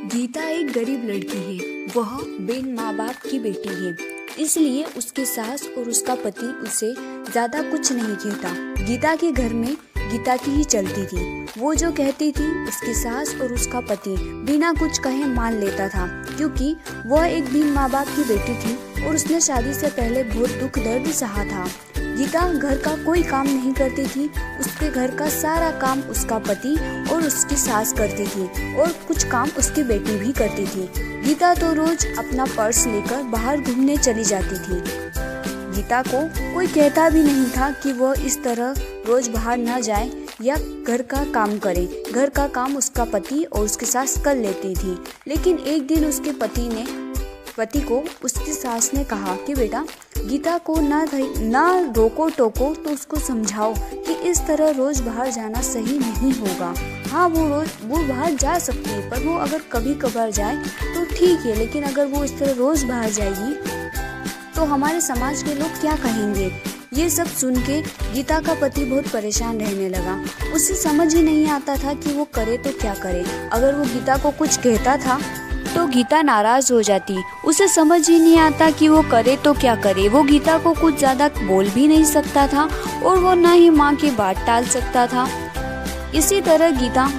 गीता एक गरीब लड़की है। वह बिन माँ बाप की बेटी है, इसलिए उसकी सास और उसका पति उसे ज्यादा कुछ नहीं कहता। गीता के घर में गीता की ही चलती थी। वो जो कहती थी उसकी सास और उसका पति बिना कुछ कहे मान लेता था, क्योंकि वह एक बिन माँ बाप की बेटी थी और उसने शादी से पहले बहुत दुख दर्द सहा था। गीता घर का कोई काम नहीं करती थी। उसके घर का सारा काम उसका पति और उसकी सास करती थी और कुछ काम उसकी बेटी भी करती थी। गीता तो रोज अपना पर्स लेकर बाहर घूमने चली जाती थी। गीता को कोई कहता भी नहीं था कि वह इस तरह रोज बाहर न जाए या घर का काम करे। घर का काम उसका पति और उसकी सास कर लेती थी। लेकिन एक दिन उसके पति को उसकी सास ने कहा कि बेटा, गीता को ना रोको टोको तो उसको समझाओ कि इस तरह रोज बाहर जाना सही नहीं होगा। हाँ, वो बाहर जा सकती है, पर वो अगर कभी कभार जाए तो ठीक है, लेकिन अगर वो इस तरह रोज बाहर जाएगी तो हमारे समाज के लोग क्या कहेंगे। ये सब सुन के गीता का पति बहुत परेशान रहने लगा। उसे समझ ही नहीं आता था कि वो करे तो क्या करे। अगर वो गीता को कुछ कहता था तो गीता नाराज हो जाती। उसे समझ ही नहीं आता कि वो करे तो क्या करे। वो गीता को कुछ ज्यादा बोल भी नहीं सकता था और वो ना ही माँ की बात टाल सकता था। इसी तरह गीता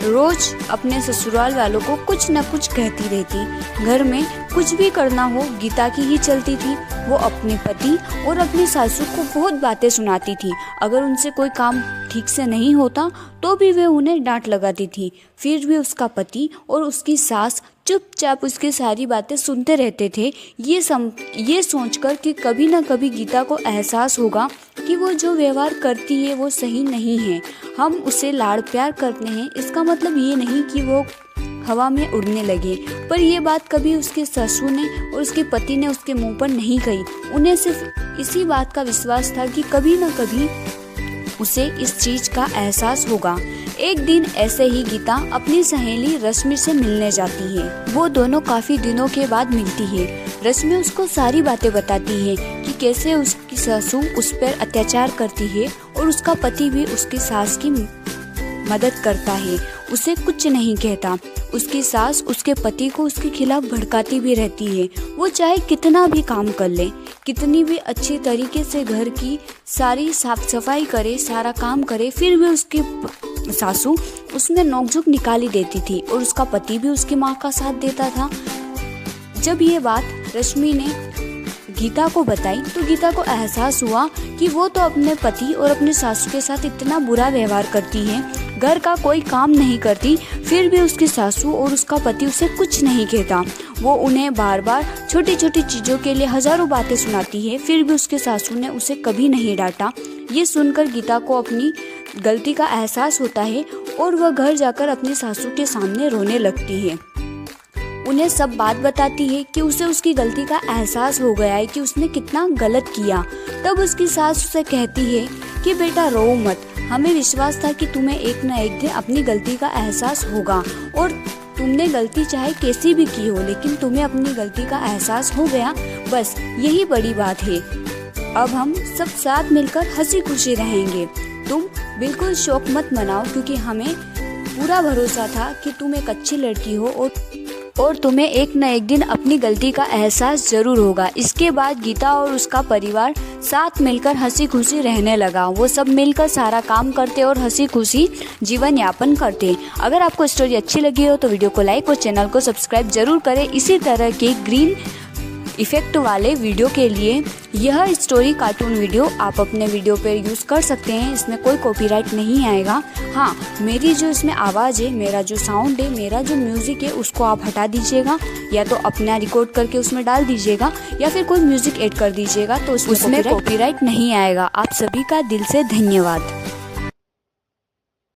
रोज अपने ससुराल वालों को कुछ न कुछ कहती रहती। घर में कुछ भी करना हो गीता की ही चलती थी। वो अपने पति और अपनी सासू को बहुत बातें सुनाती थी। अगर उनसे कोई काम ठीक से नहीं होता तो भी वे उन्हें डांट लगाती थी। फिर भी उसका पति और उसकी सास चुपचाप उसकी सारी बातें सुनते रहते थे, ये सोचकर कि कभी न कभी गीता को एहसास होगा कि वो जो व्यवहार करती है वो सही नहीं है। हम उसे लाड़ प्यार करते हैं, इसका मतलब ये नहीं कि वो हवा में उड़ने लगे। पर ये बात कभी उसके ससुर ने और उसके पति ने उसके मुंह पर नहीं कही। उन्हें सिर्फ इसी बात का विश्वास था कि कभी न कभी उसे इस चीज का एहसास होगा। एक दिन ऐसे ही गीता अपनी सहेली रश्मि से मिलने जाती है। वो दोनों काफी दिनों के बाद मिलती है। रश्मि उसको सारी बातें बताती है कि कैसे उसकी सासू उस पर अत्याचार करती है और उसका पति भी उसकी सास की मदद करता है, उसे कुछ नहीं कहता। उसकी सास उसके पति को उसके खिलाफ भड़काती भी रहती है। वो चाहे कितना भी काम कर ले, कितनी भी अच्छी तरीके से घर की सारी साफ सफाई करे, सारा काम करे, फिर भी उसकी सासू उसमें नोकझोंक निकाली देती थी और उसका पति भी उसकी माँ का साथ देता था। जब ये बात रश्मि ने गीता को बताई तो गीता को एहसास हुआ कि वो तो अपने पति और अपने सासू के साथ इतना बुरा व्यवहार करती है, घर का कोई काम नहीं करती, फिर भी उसकी सासू और उसका पति उसे कुछ नहीं कहता। वो उन्हें बार बार छोटी छोटी चीज़ों के लिए हजारों बातें सुनाती है, फिर भी उसके सासू ने उसे कभी नहीं डांटा। ये सुनकर गीता को अपनी गलती का एहसास होता है और वह घर जाकर अपनी सासू के सामने रोने लगती है। उन्हें सब बात बताती है कि उसे उसकी गलती का एहसास हो गया है कि उसने कितना गलत किया। तब उसकी सास उसे कहती है कि बेटा रो मत, हमें विश्वास था कि तुम्हें एक न एक दिन अपनी गलती का एहसास होगा और तुमने गलती चाहे कैसी भी की हो, लेकिन तुम्हें अपनी गलती का एहसास हो गया, बस यही बड़ी बात है। अब हम सब साथ मिलकर हंसी खुशी रहेंगे। तुम बिल्कुल शौक मत मनाओ, क्योंकि हमें पूरा भरोसा था कि तुम एक अच्छी लड़की हो और तुम्हें एक न एक दिन अपनी गलती का एहसास जरूर होगा। इसके बाद गीता और उसका परिवार साथ मिलकर हंसी खुशी रहने लगा। वो सब मिलकर सारा काम करते और हंसी खुशी जीवन यापन करते। अगर आपको स्टोरी अच्छी लगी हो तो वीडियो को लाइक और चैनल को सब्सक्राइब जरूर करें। इसी तरह के ग्रीन इफेक्ट वाले वीडियो के लिए यह स्टोरी कार्टून वीडियो आप अपने वीडियो पर यूज़ कर सकते हैं। इसमें कोई कॉपीराइट नहीं आएगा। हाँ, मेरी जो इसमें आवाज़ है, मेरा जो साउंड है, मेरा जो म्यूज़िक है, उसको आप हटा दीजिएगा, या तो अपना रिकॉर्ड करके उसमें डाल दीजिएगा या फिर कोई म्यूज़िक ऐड कर दीजिएगा, तो उसमें कॉपीराइट नहीं आएगा। आप सभी का दिल से धन्यवाद।